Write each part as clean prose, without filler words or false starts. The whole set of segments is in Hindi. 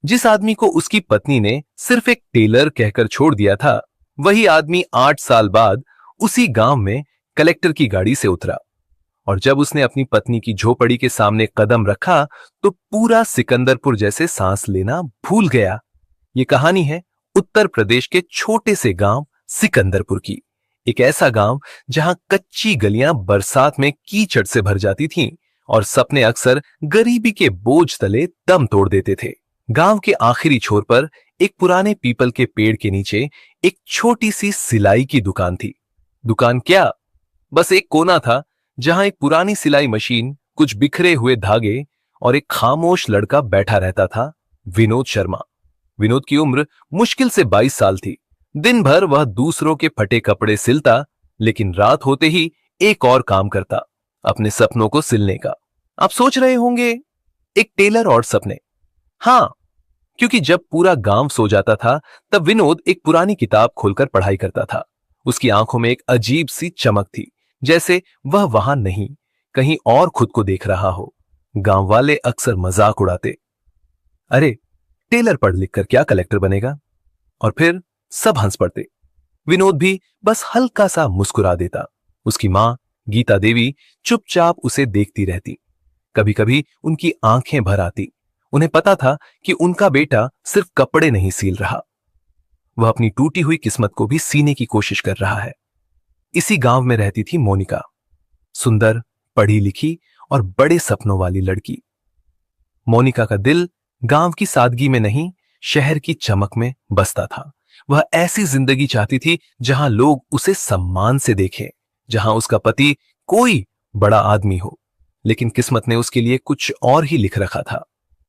जिस आदमी को उसकी पत्नी ने सिर्फ एक टेलर कहकर छोड़ दिया था, वही आदमी 8 साल बाद उसी गांव में कलेक्टर की गाड़ी से उतरा। और जब उसने अपनी पत्नी की झोपड़ी के सामने कदम रखा तो पूरा सिकंदरपुर जैसे सांस लेना भूल गया। ये कहानी है उत्तर प्रदेश के छोटे से गांव सिकंदरपुर की। एक ऐसा गांव जहां कच्ची गलियां बरसात में कीचड़ से भर जाती थीं और सपने अक्सर गरीबी के बोझ तले दम तोड़ देते थे। गांव के आखिरी छोर पर एक पुराने पीपल के पेड़ के नीचे एक छोटी सी सिलाई की दुकान थी। दुकान क्या, बस एक कोना था जहां एक पुरानी सिलाई मशीन, कुछ बिखरे हुए धागे और एक खामोश लड़का बैठा रहता था, विनोद शर्मा। विनोद की उम्र मुश्किल से 22 साल थी। दिन भर वह दूसरों के फटे कपड़े सिलता, लेकिन रात होते ही एक और काम करता, अपने सपनों को सिलने का। आप सोच रहे होंगे, एक टेलर और सपने? हां, क्योंकि जब पूरा गांव सो जाता था तब विनोद एक पुरानी किताब खोलकर पढ़ाई करता था। उसकी आंखों में एक अजीब सी चमक थी, जैसे वह वहां नहीं, कहीं और खुद को देख रहा हो। गांव वाले अक्सर मजाक उड़ाते, अरे टेलर पढ़ लिख कर क्या कलेक्टर बनेगा? और फिर सब हंस पड़ते। विनोद भी बस हल्का सा मुस्कुरा देता। उसकी मां गीता देवी चुपचाप उसे देखती रहती। कभी कभी उनकी आंखें भर आती। उन्हें पता था कि उनका बेटा सिर्फ कपड़े नहीं सील रहा, वह अपनी टूटी हुई किस्मत को भी सीने की कोशिश कर रहा है। इसी गांव में रहती थी मोनिका, सुंदर, पढ़ी लिखी और बड़े सपनों वाली लड़की। मोनिका का दिल गांव की सादगी में नहीं, शहर की चमक में बसता था। वह ऐसी जिंदगी चाहती थी जहां लोग उसे सम्मान से देखें, जहां उसका पति कोई बड़ा आदमी हो। लेकिन किस्मत ने उसके लिए कुछ और ही लिख रखा था।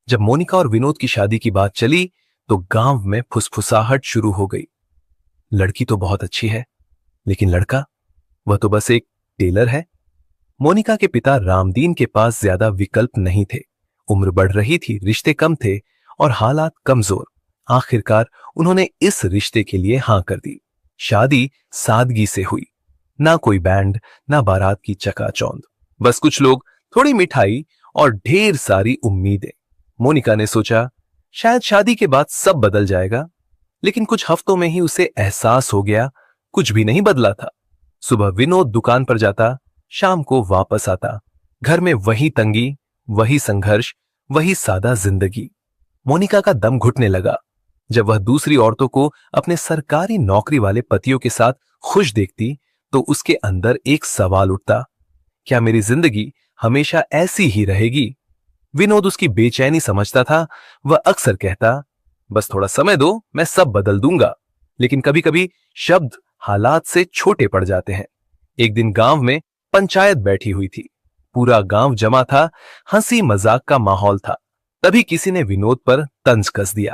जब मोनिका और विनोद की शादी की बात चली तो गांव में फुसफुसाहट शुरू हो गई। लड़की तो बहुत अच्छी है, लेकिन लड़का, वह तो बस एक टेलर है। मोनिका के पिता रामदीन के पास ज्यादा विकल्प नहीं थे। उम्र बढ़ रही थी, रिश्ते कम थे और हालात कमजोर। आखिरकार उन्होंने इस रिश्ते के लिए हां कर दी। शादी सादगी से हुई, ना कोई बैंड, ना बारात की चकाचौंध, बस कुछ लोग, थोड़ी मिठाई और ढेर सारी उम्मीदें। मोनिका ने सोचा शायद शादी के बाद सब बदल जाएगा, लेकिन कुछ हफ्तों में ही उसे एहसास हो गया कुछ भी नहीं बदला था। सुबह विनोद दुकान पर जाता, शाम को वापस आता। घर में वही तंगी, वही संघर्ष, वही सादा जिंदगी। मोनिका का दम घुटने लगा जब वह दूसरी औरतों को अपने सरकारी नौकरी वाले पतियों के साथ खुश देखती तो उसके अंदर एक सवाल उठता, क्या मेरी जिंदगी हमेशा ऐसी ही रहेगी? विनोद उसकी बेचैनी समझता था। वह अक्सर कहता, बस थोड़ा समय दो, मैं सब बदल दूंगा। लेकिन कभी कभी शब्द हालात से छोटे पड़ जाते हैं। एक दिन गांव में पंचायत बैठी हुई थी। पूरा गांव जमा था, हंसी मजाक का माहौल था। तभी किसी ने विनोद पर तंज कस दिया,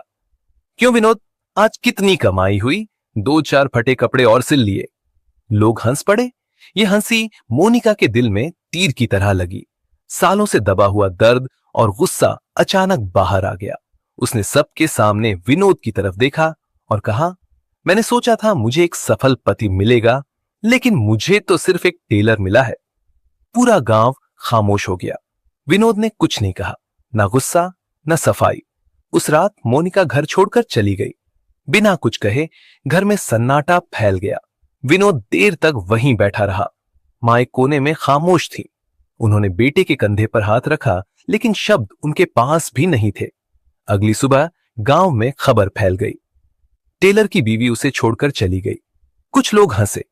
क्यों विनोद, आज कितनी कमाई हुई? 2-4 फटे कपड़े और सिल लिए। लोग हंस पड़े। यह हंसी मोनिका के दिल में तीर की तरह लगी। सालों से दबा हुआ दर्द और गुस्सा अचानक बाहर आ गया। उसने सबके सामने विनोद की तरफ देखा और कहा, मैंने सोचा था मुझे एक सफल पति मिलेगा, लेकिन मुझे तो सिर्फ एक टेलर मिला है। पूरा गांव खामोश हो गया। विनोद ने कुछ नहीं कहा, ना गुस्सा, ना सफाई। उस रात मोनिका घर छोड़कर चली गई। बिना कुछ कहे घर में सन्नाटा फैल गया। विनोद देर तक वहीं बैठा रहा। मां एक कोने में खामोश थी। उन्होंने बेटे के कंधे पर हाथ रखा, लेकिन शब्द उनके पास भी नहीं थे। अगली सुबह गांव में खबर फैल गई, टेलर की बीवी उसे छोड़कर चली गई। कुछ लोग हंसे,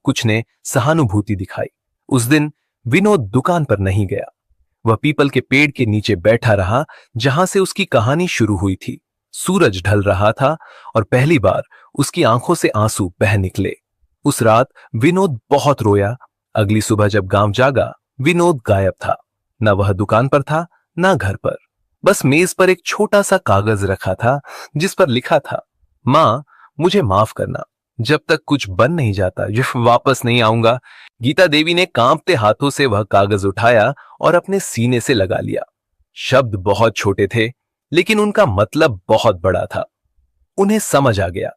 कुछ ने सहानुभूति दिखाई। उस दिन विनोद दुकान पर नहीं गया। वह पीपल के पेड़ के नीचे बैठा रहा जहां से उसकी कहानी शुरू हुई थी। सूरज ढल रहा था और पहली बार उसकी आंखों से आंसू बह निकले। उस रात विनोद बहुत रोया। अगली सुबह जब गांव जागा, विनोद गायब था। न वह दुकान पर था, न घर पर। बस मेज पर एक छोटा सा कागज रखा था जिस पर लिखा था, मां मुझे माफ करना, जब तक कुछ बन नहीं जाता वापस नहीं आऊंगा। गीता देवी ने कांपते हाथों से वह कागज उठाया और अपने सीने से लगा लिया। शब्द बहुत छोटे थे, लेकिन उनका मतलब बहुत बड़ा था। उन्हें समझ आ गया,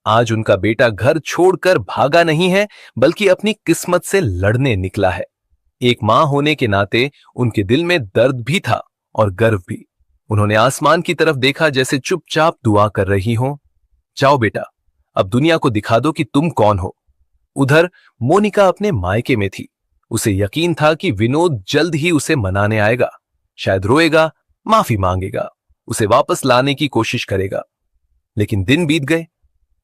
आज उनका बेटा घर छोड़कर भागा नहीं है, बल्कि अपनी किस्मत से लड़ने निकला है। एक मां होने के नाते उनके दिल में दर्द भी था और गर्व भी। उन्होंने आसमान की तरफ देखा जैसे चुपचाप दुआ कर रही हो। जाओ बेटा, अब दुनिया को दिखा दो कि तुम कौन हो। उधर मोनिका अपने मायके में थी। उसे यकीन था कि विनोद जल्द ही उसे मनाने आएगा, शायद रोएगा, माफी मांगेगा, उसे वापस लाने की कोशिश करेगा। लेकिन दिन बीत गए,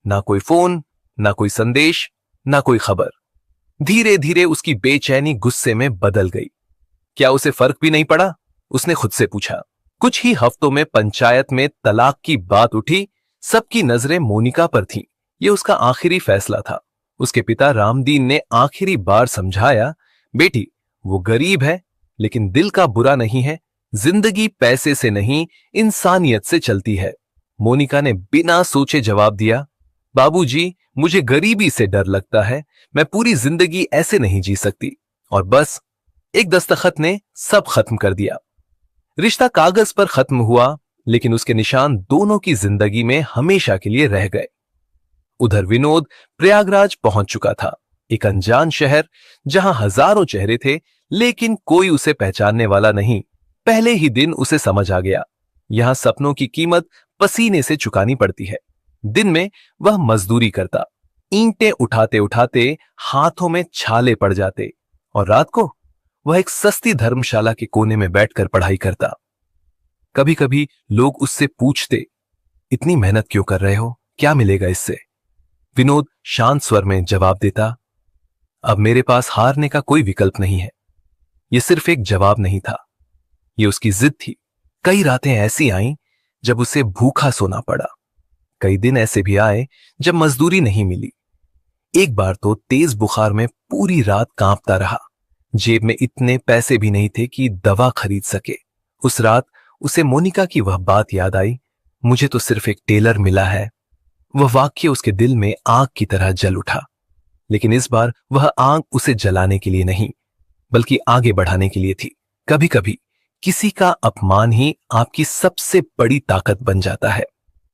ना कोई फोन, ना कोई संदेश, ना कोई खबर। धीरे धीरे उसकी बेचैनी गुस्से में बदल गई। क्या उसे फर्क भी नहीं पड़ा? उसने खुद से पूछा। कुछ ही हफ्तों में पंचायत में तलाक की बात उठी। सबकी नजरें मोनिका पर थीं। यह उसका आखिरी फैसला था। उसके पिता रामदीन ने आखिरी बार समझाया, बेटी, वो गरीब है लेकिन दिल का बुरा नहीं है। जिंदगी पैसे से नहीं, इंसानियत से चलती है। मोनिका ने बिना सोचे जवाब दिया, बाबूजी, मुझे गरीबी से डर लगता है। मैं पूरी जिंदगी ऐसे नहीं जी सकती। और बस एक दस्तखत ने सब खत्म कर दिया। रिश्ता कागज पर खत्म हुआ, लेकिन उसके निशान दोनों की जिंदगी में हमेशा के लिए रह गए। उधर विनोद प्रयागराज पहुंच चुका था, एक अनजान शहर जहां हजारों चेहरे थे, लेकिन कोई उसे पहचानने वाला नहीं। पहले ही दिन उसे समझ आ गया, यहां सपनों की कीमत पसीने से चुकानी पड़ती है। दिन में वह मजदूरी करता, ईंटें उठाते उठाते हाथों में छाले पड़ जाते, और रात को वह एक सस्ती धर्मशाला के कोने में बैठकर पढ़ाई करता। कभी कभी लोग उससे पूछते, इतनी मेहनत क्यों कर रहे हो, क्या मिलेगा इससे? विनोद शांत स्वर में जवाब देता, अब मेरे पास हारने का कोई विकल्प नहीं है। यह सिर्फ एक जवाब नहीं था, यह उसकी जिद थी। कई रातें ऐसी आईं जब उसे भूखा सोना पड़ा। कई दिन ऐसे भी आए जब मजदूरी नहीं मिली। एक बार तो तेज बुखार में पूरी रात कांपता रहा। जेब में इतने पैसे भी नहीं थे कि दवा खरीद सके। उस रात उसे मोनिका की वह बात याद आई, मुझे तो सिर्फ एक टेलर मिला है। वह वाक्य उसके दिल में आग की तरह जल उठा। लेकिन इस बार वह आग उसे जलाने के लिए नहीं, बल्कि आगे बढ़ाने के लिए थी। कभी कभी किसी का अपमान ही आपकी सबसे बड़ी ताकत बन जाता है।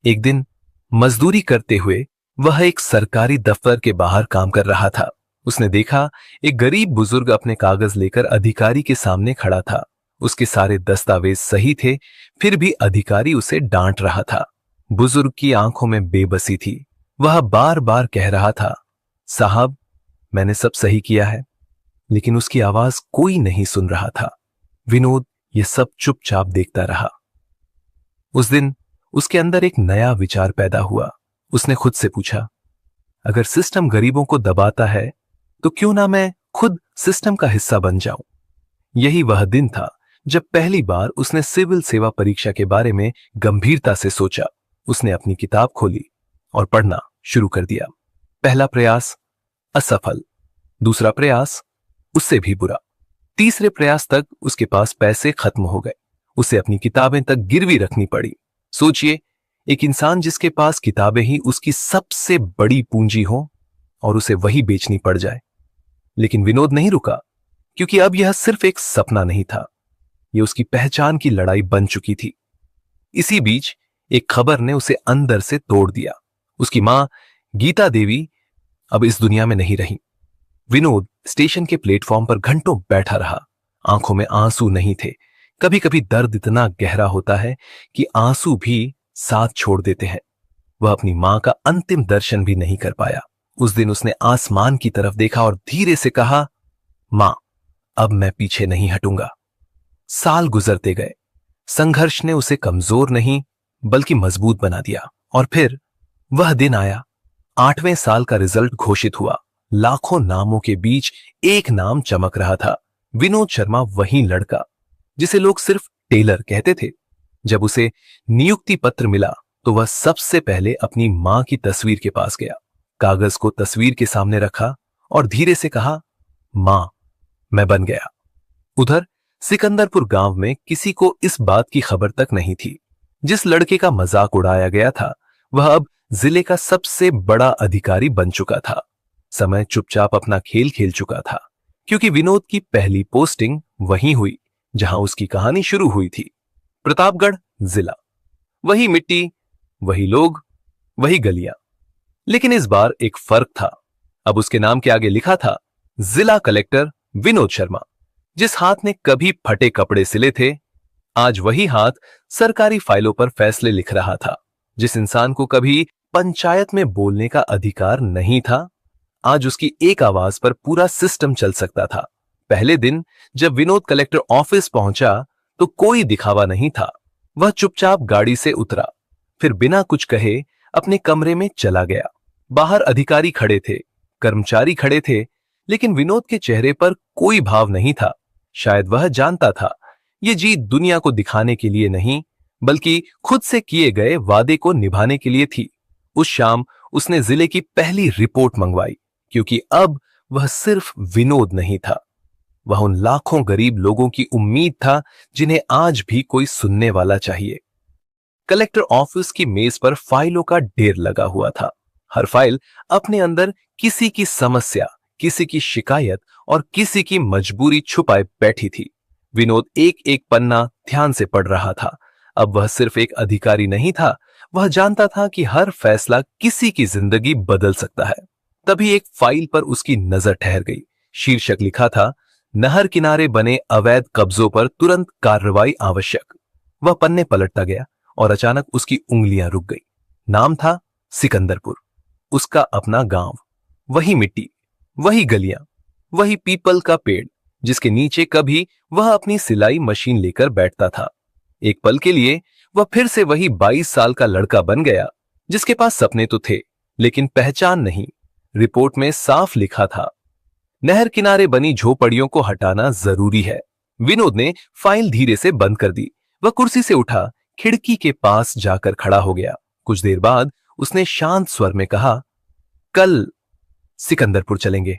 एक दिन मजदूरी करते हुए वह एक सरकारी दफ्तर के बाहर काम कर रहा था। उसने देखा एक गरीब बुजुर्ग अपने कागज लेकर अधिकारी के सामने खड़ा था। उसके सारे दस्तावेज सही थे, फिर भी अधिकारी उसे डांट रहा था। बुजुर्ग की आंखों में बेबसी थी। वह बार बार कह रहा था, साहब, मैंने सब सही किया है, लेकिन उसकी आवाज कोई नहीं सुन रहा था। विनोद यह सब चुपचाप देखता रहा। उस दिन उसके अंदर एक नया विचार पैदा हुआ। उसने खुद से पूछा, अगर सिस्टम गरीबों को दबाता है तो क्यों ना मैं खुद सिस्टम का हिस्सा बन जाऊं। यही वह दिन था जब पहली बार उसने सिविल सेवा परीक्षा के बारे में गंभीरता से सोचा। उसने अपनी किताब खोली और पढ़ना शुरू कर दिया। पहला प्रयास असफल, दूसरा प्रयास उससे भी बुरा, तीसरे प्रयास तक उसके पास पैसे खत्म हो गए। उसे अपनी किताबें तक गिरवी रखनी पड़ी। सोचिए, एक इंसान जिसके पास किताबें ही उसकी सबसे बड़ी पूंजी हो और उसे वही बेचनी पड़ जाए। लेकिन विनोद नहीं रुका, क्योंकि अब यह सिर्फ एक सपना नहीं था, यह उसकी पहचान की लड़ाई बन चुकी थी। इसी बीच एक खबर ने उसे अंदर से तोड़ दिया। उसकी मां गीता देवी अब इस दुनिया में नहीं रही। विनोद स्टेशन के प्लेटफॉर्म पर घंटों बैठा रहा। आंखों में आंसू नहीं थे। कभी कभी दर्द इतना गहरा होता है कि आंसू भी साथ छोड़ देते हैं। वह अपनी मां का अंतिम दर्शन भी नहीं कर पाया। उस दिन उसने आसमान की तरफ देखा और धीरे से कहा, मां, अब मैं पीछे नहीं हटूंगा। साल गुजरते गए। संघर्ष ने उसे कमजोर नहीं बल्कि मजबूत बना दिया। और फिर वह दिन आया। 8वें साल का रिजल्ट घोषित हुआ। लाखों नामों के बीच एक नाम चमक रहा था, विनोद शर्मा, वही लड़का जिसे लोग सिर्फ टेलर कहते थे। जब उसे नियुक्ति पत्र मिला तो वह सबसे पहले अपनी मां की तस्वीर के पास गया, कागज को तस्वीर के सामने रखा और धीरे से कहा, मां, मैं बन गया। उधर सिकंदरपुर गांव में किसी को इस बात की खबर तक नहीं थी। जिस लड़के का मजाक उड़ाया गया था वह अब जिले का सबसे बड़ा अधिकारी बन चुका था। समय चुपचाप अपना खेल खेल चुका था, क्योंकि विनोद की पहली पोस्टिंग वहीं हुई जहां उसकी कहानी शुरू हुई थी। प्रतापगढ़ जिला, वही मिट्टी, वही लोग, वही गलियां। लेकिन इस बार एक फर्क था। अब उसके नाम के आगे लिखा था, जिला कलेक्टर विनोद शर्मा। जिस हाथ ने कभी फटे कपड़े सिले थे आज वही हाथ सरकारी फाइलों पर फैसले लिख रहा था। जिस इंसान को कभी पंचायत में बोलने का अधिकार नहीं था, आज उसकी एक आवाज पर पूरा सिस्टम चल सकता था। पहले दिन जब विनोद कलेक्टर ऑफिस पहुंचा तो कोई दिखावा नहीं था। वह चुपचाप गाड़ी से उतरा, फिर बिना कुछ कहे अपने कमरे में चला गया। बाहर अधिकारी खड़े थे, कर्मचारी खड़े थे, लेकिन विनोद के चेहरे पर कोई भाव नहीं था। शायद वह जानता था ये जीत दुनिया को दिखाने के लिए नहीं, बल्कि खुद से किए गए वादे को निभाने के लिए थी। उस शाम उसने जिले की पहली रिपोर्ट मंगवाई, क्योंकि अब वह सिर्फ विनोद नहीं था, वह उन लाखों गरीब लोगों की उम्मीद था जिन्हें आज भी कोई सुनने वाला चाहिए। कलेक्टर ऑफिस की मेज पर फाइलों का ढेर लगा हुआ था। हर फाइल अपने अंदर किसी की समस्या, किसी की शिकायत और किसी की मजबूरी छुपाए बैठी थी। विनोद एक एक पन्ना ध्यान से पढ़ रहा था। अब वह सिर्फ एक अधिकारी नहीं था, वह जानता था कि हर फैसला किसी की जिंदगी बदल सकता है। तभी एक फाइल पर उसकी नजर ठहर गई। शीर्षक लिखा था, नहर किनारे बने अवैध कब्जों पर तुरंत कार्रवाई आवश्यक। वह पन्ने पलटता गया और अचानक उसकी उंगलियां रुक गई। नाम था सिकंदरपुर, उसका अपना गांव, वही मिट्टी, वही गलियां, वही पीपल का पेड़ जिसके नीचे कभी वह अपनी सिलाई मशीन लेकर बैठता था। एक पल के लिए वह फिर से वही 22 साल का लड़का बन गया, जिसके पास सपने तो थे लेकिन पहचान नहीं। रिपोर्ट में साफ लिखा था, नहर किनारे बनी झोपड़ियों को हटाना जरूरी है। विनोद ने फाइल धीरे से बंद कर दी। वह कुर्सी से उठा, खिड़की के पास जाकर खड़ा हो गया। कुछ देर बाद उसने शांत स्वर में कहा, कल सिकंदरपुर चलेंगे।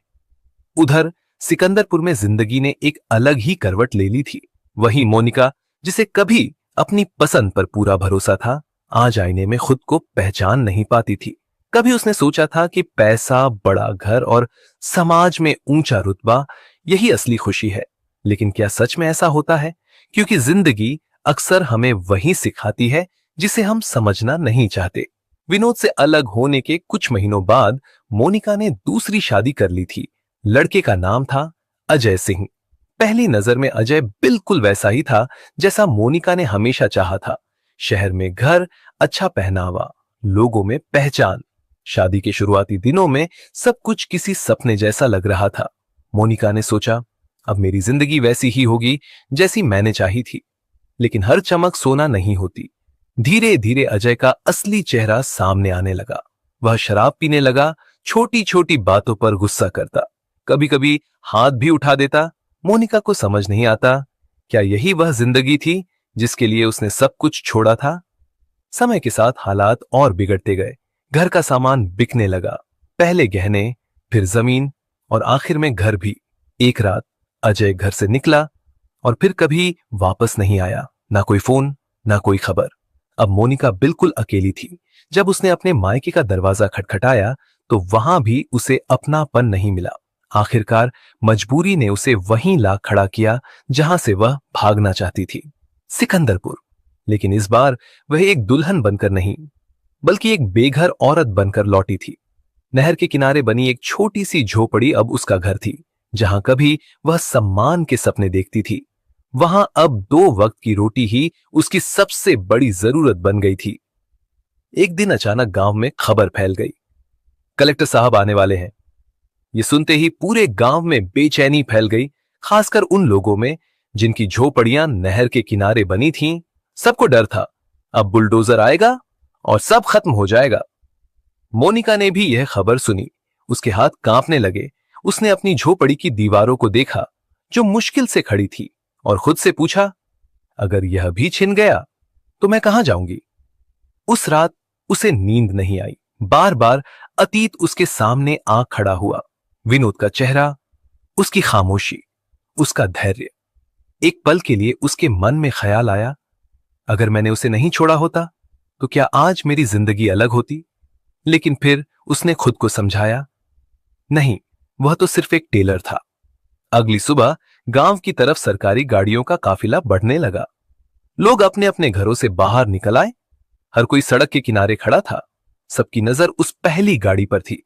उधर सिकंदरपुर में जिंदगी ने एक अलग ही करवट ले ली थी। वही मोनिका जिसे कभी अपनी पसंद पर पूरा भरोसा था, आज आईने में खुद को पहचान नहीं पाती थी। कभी उसने सोचा था कि पैसा, बड़ा घर और समाज में ऊंचा रुतबा यही असली खुशी है, लेकिन क्या सच में ऐसा होता है? क्योंकि जिंदगी अक्सर हमें वही सिखाती है जिसे हम समझना नहीं चाहते। विनोद से अलग होने के कुछ महीनों बाद मोनिका ने दूसरी शादी कर ली थी। लड़के का नाम था अजय सिंह। पहली नजर में अजय बिल्कुल वैसा ही था जैसा मोनिका ने हमेशा चाहा था। शहर में घर, अच्छा पहनावा, लोगों में पहचान। शादी के शुरुआती दिनों में सब कुछ किसी सपने जैसा लग रहा था। मोनिका ने सोचा, अब मेरी जिंदगी वैसी ही होगी जैसी मैंने चाही थी। लेकिन हर चमक सोना नहीं होती। धीरे धीरे अजय का असली चेहरा सामने आने लगा। वह शराब पीने लगा, छोटी छोटी बातों पर गुस्सा करता, कभी कभी हाथ भी उठा देता। मोनिका को समझ नहीं आता, क्या यही वह जिंदगी थी जिसके लिए उसने सब कुछ छोड़ा था? समय के साथ हालात और बिगड़ते गए। घर का सामान बिकने लगा, पहले गहने, फिर जमीन और आखिर में घर भी। एक रात अजय घर से निकला और फिर कभी वापस नहीं आया। ना कोई फोन, ना कोई खबर। अब मोनिका बिल्कुल अकेली थी। जब उसने अपने मायके का दरवाजा खटखटाया तो वहां भी उसे अपनापन नहीं मिला। आखिरकार मजबूरी ने उसे वहीं ला खड़ा किया जहां से वह भागना चाहती थी, सिकंदरपुर। लेकिन इस बार वह एक दुल्हन बनकर नहीं, बल्कि एक बेघर औरत बनकर लौटी थी। नहर के किनारे बनी एक छोटी सी झोपड़ी अब उसका घर थी। जहां कभी वह सम्मान के सपने देखती थी, वहां अब 2 वक्त की रोटी ही उसकी सबसे बड़ी जरूरत बन गई थी। एक दिन अचानक गांव में खबर फैल गई, कलेक्टर साहब आने वाले हैं। ये सुनते ही पूरे गांव में बेचैनी फैल गई, खासकर उन लोगों में जिनकी झोपड़ियां नहर के किनारे बनी थीं। सबको डर था, अब बुलडोजर आएगा और सब खत्म हो जाएगा। मोनिका ने भी यह खबर सुनी। उसके हाथ कांपने लगे। उसने अपनी झोपड़ी की दीवारों को देखा जो मुश्किल से खड़ी थी और खुद से पूछा, अगर यह भी छिन गया तो मैं कहां जाऊंगी? उस रात उसे नींद नहीं आई। बार बार अतीत उसके सामने आ खड़ा हुआ। विनोद का चेहरा, उसकी खामोशी, उसका धैर्य। एक पल के लिए उसके मन में ख्याल आया, अगर मैंने उसे नहीं छोड़ा होता तो क्या आज मेरी जिंदगी अलग होती? लेकिन फिर उसने खुद को समझाया, नहीं, वह तो सिर्फ एक टेलर था। अगली सुबह गांव की तरफ सरकारी गाड़ियों का काफिला बढ़ने लगा। लोग अपने अपने घरों से बाहर निकल आए। हर कोई सड़क के किनारे खड़ा था। सबकी नजर उस पहली गाड़ी पर थी।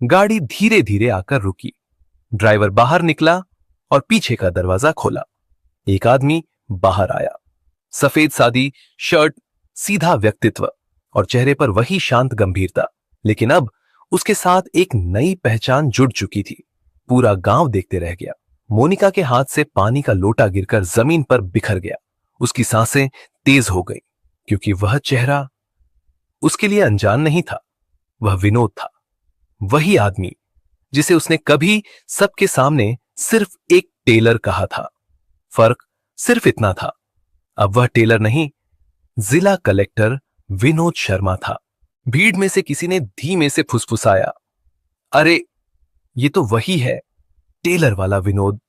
गाड़ी धीरे धीरे आकर रुकी। ड्राइवर बाहर निकला और पीछे का दरवाजा खोला। एक आदमी बाहर आया। सफेद सादी शर्ट, सीधा व्यक्तित्व और चेहरे पर वही शांत गंभीरता। लेकिन अब उसके साथ एक नई पहचान जुड़ चुकी थी। पूरा गांव देखते रह गया। मोनिका के हाथ से पानी का लोटा गिरकर जमीन पर बिखर गया। उसकी सांसें तेज हो गई, क्योंकि वह चेहरा उसके लिए अनजान नहीं था। वह विनोद था, वही आदमी जिसे उसने कभी सबके सामने सिर्फ एक टेलर कहा था। फर्क सिर्फ इतना था, अब वह टेलर नहीं, जिला कलेक्टर विनोद शर्मा था। भीड़ में से किसी ने धीमे से फुसफुसाया, अरे ये तो वही है, टेलर वाला विनोद।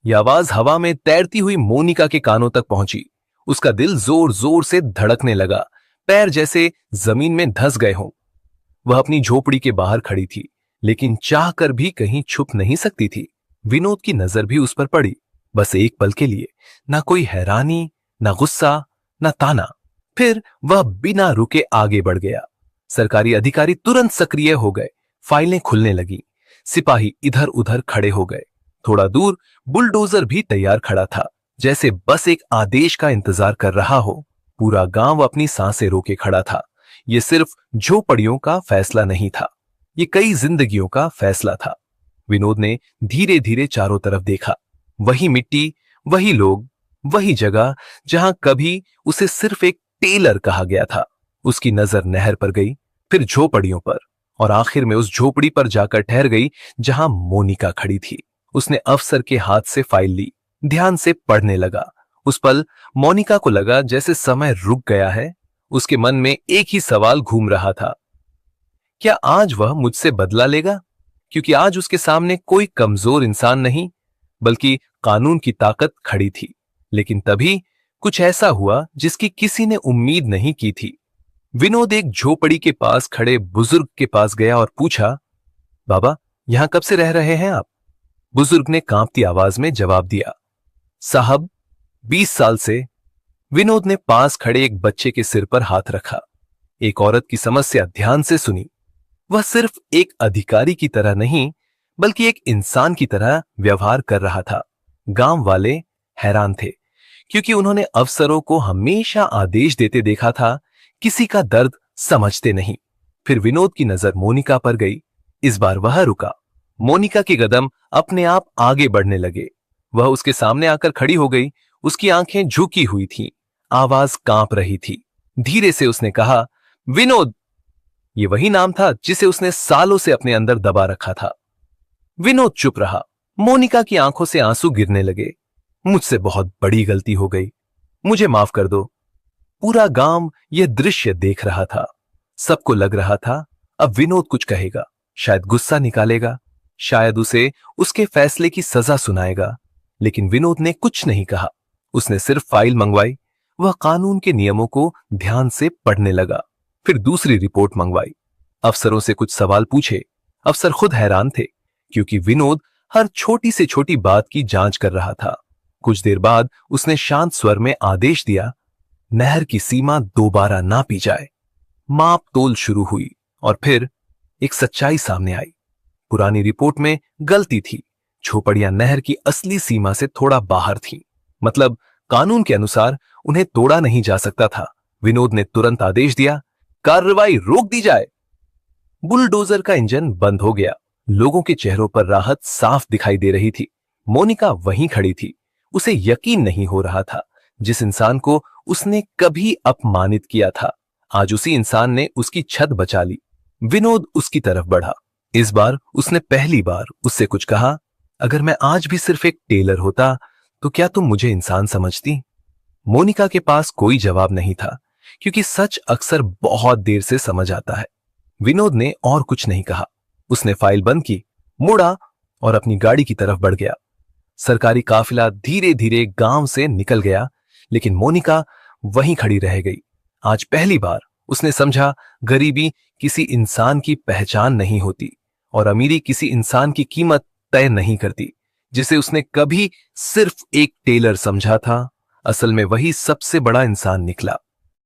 यह आवाज हवा में तैरती हुई मोनिका के कानों तक पहुंची। उसका दिल जोर जोर से धड़कने लगा, पैर जैसे जमीन में धंस गए हों। वह अपनी झोपड़ी के बाहर खड़ी थी, लेकिन चाह कर भी कहीं छुप नहीं सकती थी। विनोद की नजर भी उस पर पड़ी, बस एक पल के लिए। ना कोई हैरानी, ना गुस्सा, ना ताना। फिर वह बिना रुके आगे बढ़ गया। सरकारी अधिकारी तुरंत सक्रिय हो गए। फाइलें खुलने लगी। सिपाही इधर उधर खड़े हो गए। थोड़ा दूर बुलडोजर भी तैयार खड़ा था, जैसे बस एक आदेश का इंतजार कर रहा हो। पूरा गांव अपनी सांसें रोके खड़ा था। यह सिर्फ झोपड़ियों का फैसला नहीं था, ये कई जिंदगियों का फैसला था। विनोद ने धीरे धीरे चारों तरफ देखा। वही मिट्टी, वही लोग, वही जगह जहां कभी उसे सिर्फ एक टेलर कहा गया था। उसकी नजर नहर पर गई, फिर झोपड़ियों पर, और आखिर में उस झोपड़ी पर जाकर ठहर गई जहां मोनिका खड़ी थी। उसने अफसर के हाथ से फाइल ली, ध्यान से पढ़ने लगा। उस पल मोनिका को लगा जैसे समय रुक गया है। उसके मन में एक ही सवाल घूम रहा था, क्या आज वह मुझसे बदला लेगा? क्योंकि आज उसके सामने कोई कमजोर इंसान नहीं, बल्कि कानून की ताकत खड़ी थी। लेकिन तभी कुछ ऐसा हुआ जिसकी किसी ने उम्मीद नहीं की थी। विनोद एक झोपड़ी के पास खड़े बुजुर्ग के पास गया और पूछा, बाबा, यहां कब से रह रहे हैं आप? बुजुर्ग ने कांपती आवाज में जवाब दिया, साहब, 20 साल से। विनोद ने पास खड़े एक बच्चे के सिर पर हाथ रखा। एक औरत की समस्या ध्यान से सुनी। वह सिर्फ एक अधिकारी की तरह नहीं, बल्कि एक इंसान की तरह व्यवहार कर रहा था। गांव वाले हैरान थे, क्योंकि उन्होंने अफसरों को हमेशा आदेश देते देखा था, किसी का दर्द समझते नहीं। फिर विनोद की नजर मोनिका पर गई। इस बार वह रुका। मोनिका के कदम अपने आप आगे बढ़ने लगे। वह उसके सामने आकर खड़ी हो गई। उसकी आंखें झुकी हुई थीं, आवाज कांप रही थी। धीरे से उसने कहा, विनोद। ये वही नाम था जिसे उसने सालों से अपने अंदर दबा रखा था। विनोद चुप रहा। मोनिका की आंखों से आंसू गिरने लगे। मुझसे बहुत बड़ी गलती हो गई, मुझे माफ कर दो। पूरा गांव यह दृश्य देख रहा था। सबको लग रहा था अब विनोद कुछ कहेगा, शायद गुस्सा निकालेगा, शायद उसे उसके फैसले की सजा सुनाएगा। लेकिन विनोद ने कुछ नहीं कहा। उसने सिर्फ फाइल मंगवाई। वह कानून के नियमों को ध्यान से पढ़ने लगा। फिर दूसरी रिपोर्ट मंगवाई। अफसरों से कुछ सवाल पूछे। अफसर खुद हैरान थे, क्योंकि विनोद हर छोटी से छोटी बात की जांच कर रहा था। कुछ देर बाद उसने शांत स्वर में आदेश दिया, नहर की सीमा दोबारा नापी जाए। माप तोल शुरू हुई और फिर एक सच्चाई सामने आई। पुरानी रिपोर्ट में गलती थी। झोपड़ियां नहर की असली सीमा से थोड़ा बाहर थीं। मतलब कानून के अनुसार उन्हें तोड़ा नहीं जा सकता था। विनोद ने तुरंत आदेश दिया, कार्रवाई रोक दी जाए। बुलडोजर का इंजन बंद हो गया। लोगों के चेहरों पर राहत साफ दिखाई दे रही थी। मोनिका वहीं खड़ी थी। उसे यकीन नहीं हो रहा था, जिस इंसान को उसने कभी अपमानित किया था, आज उसी इंसान ने उसकी छत बचा ली। विनोद उसकी तरफ बढ़ा। इस बार उसने पहली बार उससे कुछ कहा, अगर मैं आज भी सिर्फ एक टेलर होता तो क्या तुम मुझे इंसान समझती? मोनिका के पास कोई जवाब नहीं था, क्योंकि सच अक्सर बहुत देर से समझ आता है। विनोद ने और कुछ नहीं कहा। उसने फाइल बंद की, मुड़ा और अपनी गाड़ी की तरफ बढ़ गया। सरकारी काफिला धीरे धीरे गांव से निकल गया, लेकिन मोनिका वहीं खड़ी रह गई। आज पहली बार उसने समझा, गरीबी किसी इंसान की पहचान नहीं होती और अमीरी किसी इंसान की कीमत तय नहीं करती। जिसे उसने कभी सिर्फ एक टेलर समझा था, असल में वही सबसे बड़ा इंसान निकला।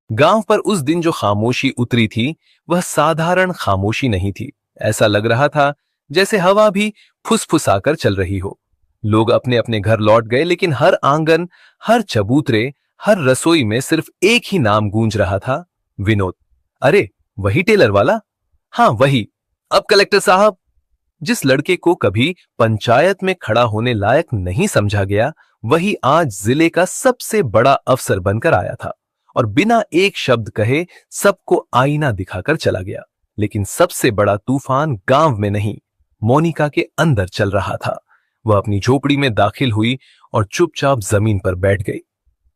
गांव पर उस दिन जो खामोशी उतरी थी, वह साधारण खामोशी नहीं थी। ऐसा लग रहा था जैसे हवा भी फुसफुसाकर चल रही हो। लोग अपने अपने घर लौट गए, लेकिन हर आंगन, हर चबूतरे, हर रसोई में सिर्फ एक ही नाम गूंज रहा था, विनोद। अरे, वही टेलर वाला? हाँ, वही। अब कलेक्टर साहब, जिस लड़के को कभी पंचायत में खड़ा होने लायक नहीं समझा गया, वही आज जिले का सबसे बड़ा अफसर बनकर आया था और बिना एक शब्द कहे सबको आईना दिखाकर चला गया। लेकिन सबसे बड़ा तूफान गांव में नहीं, मोनिका के अंदर चल रहा था। वह अपनी झोपड़ी में दाखिल हुई और चुपचाप जमीन पर बैठ गई।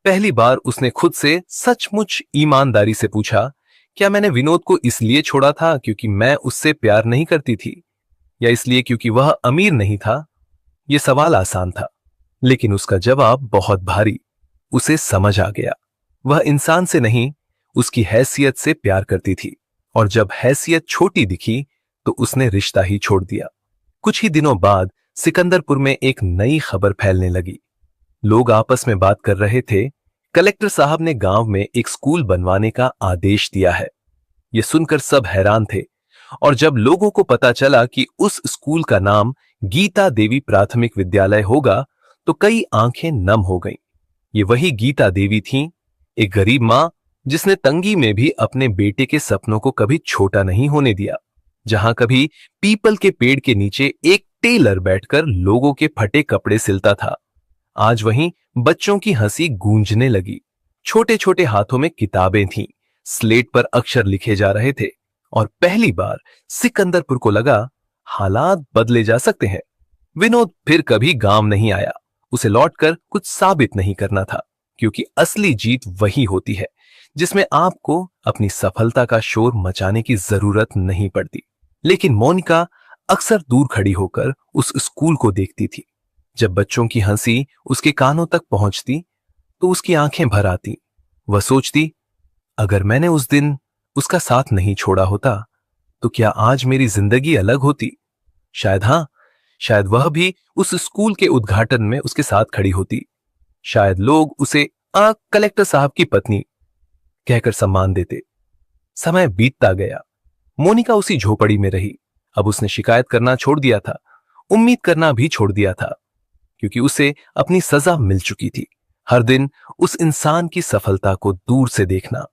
पहली बार उसने खुद से सचमुच ईमानदारी से पूछा, क्या मैंने विनोद को इसलिए छोड़ा था क्योंकि मैं उससे प्यार नहीं करती थी, या इसलिए क्योंकि वह अमीर नहीं था? यह सवाल आसान था, लेकिन उसका जवाब बहुत भारी। उसे समझ आ गया, वह इंसान से नहीं, उसकी हैसियत से प्यार करती थी, और जब हैसियत छोटी दिखी तो उसने रिश्ता ही छोड़ दिया। कुछ ही दिनों बाद सिकंदरपुर में एक नई खबर फैलने लगी। लोग आपस में बात कर रहे थे, कलेक्टर साहब ने गांव में एक स्कूल बनवाने का आदेश दिया है। यह सुनकर सब हैरान थे, और जब लोगों को पता चला कि उस स्कूल का नाम गीता देवी प्राथमिक विद्यालय होगा, तो कई आंखें नम हो गईं। ये वही गीता देवी थीं, एक गरीब मां जिसने तंगी में भी अपने बेटे के सपनों को कभी छोटा नहीं होने दिया। जहां कभी पीपल के पेड़ के नीचे एक टेलर बैठकर लोगों के फटे कपड़े सिलता था, आज वहीं बच्चों की हंसी गूंजने लगी। छोटे छोटे हाथों में किताबें थीं, स्लेट पर अक्षर लिखे जा रहे थे, और पहली बार सिकंदरपुर को लगा हालात बदले जा सकते हैं। विनोद फिर कभी गांव नहीं आया। उसे लौटकर कुछ साबित नहीं करना था, क्योंकि असली जीत वही होती है जिसमें आपको अपनी सफलता का शोर मचाने की जरूरत नहीं पड़ती। लेकिन मोनिका अक्सर दूर खड़ी होकर उस स्कूल को देखती थी। जब बच्चों की हंसी उसके कानों तक पहुंचती तो उसकी आंखें भर आती। वह सोचती, अगर मैंने उस दिन उसका साथ नहीं छोड़ा होता तो क्या आज मेरी जिंदगी अलग होती? शायद हाँ, शायद वह भी उस स्कूल के उद्घाटन में उसके साथ खड़ी होती। शायद लोग उसे कलेक्टर साहब की पत्नी कहकर सम्मान देते। समय बीतता गया। मोनिका उसी झोपड़ी में रही। अब उसने शिकायत करना छोड़ दिया था, उम्मीद करना भी छोड़ दिया था, क्योंकि उसे अपनी सजा मिल चुकी थी। हर दिन उस इंसान की सफलता को दूर से देखना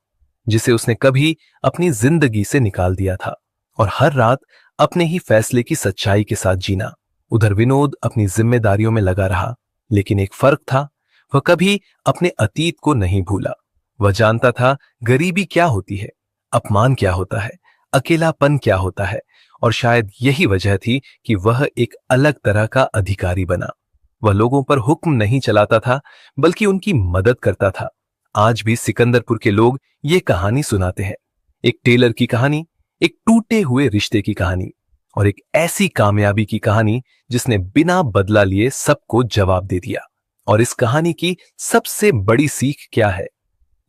जिसे उसने कभी अपनी जिंदगी से निकाल दिया था, और हर रात अपने ही फैसले की सच्चाई के साथ जीना। उधर विनोद अपनी जिम्मेदारियों में लगा रहा, लेकिन एक फर्क था, वह कभी अपने अतीत को नहीं भूला। वह जानता था गरीबी क्या होती है, अपमान क्या होता है, अकेलापन क्या होता है, और शायद यही वजह थी कि वह एक अलग तरह का अधिकारी बना। वह लोगों पर हुक्म नहीं चलाता था, बल्कि उनकी मदद करता था। आज भी सिकंदरपुर के लोग ये कहानी सुनाते हैं, एक टेलर की कहानी, एक टूटे हुए रिश्ते की कहानी, और एक ऐसी कामयाबी की कहानी जिसने बिना बदला लिए सबको जवाब दे दिया। और इस कहानी की सबसे बड़ी सीख क्या है?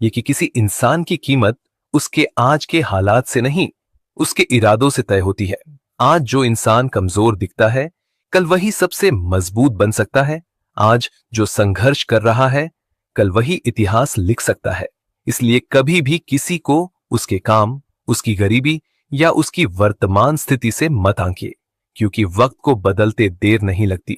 ये कि किसी इंसान की कीमत उसके आज के हालात से नहीं, उसके इरादों से तय होती है। आज जो इंसान कमजोर दिखता है, कल वही सबसे मजबूत बन सकता है। आज जो संघर्ष कर रहा है, कल वही इतिहास लिख सकता है। इसलिए कभी भी किसी को उसके काम, उसकी गरीबी या उसकी वर्तमान स्थिति से मत आंकिए, क्योंकि वक्त को बदलते देर नहीं लगती।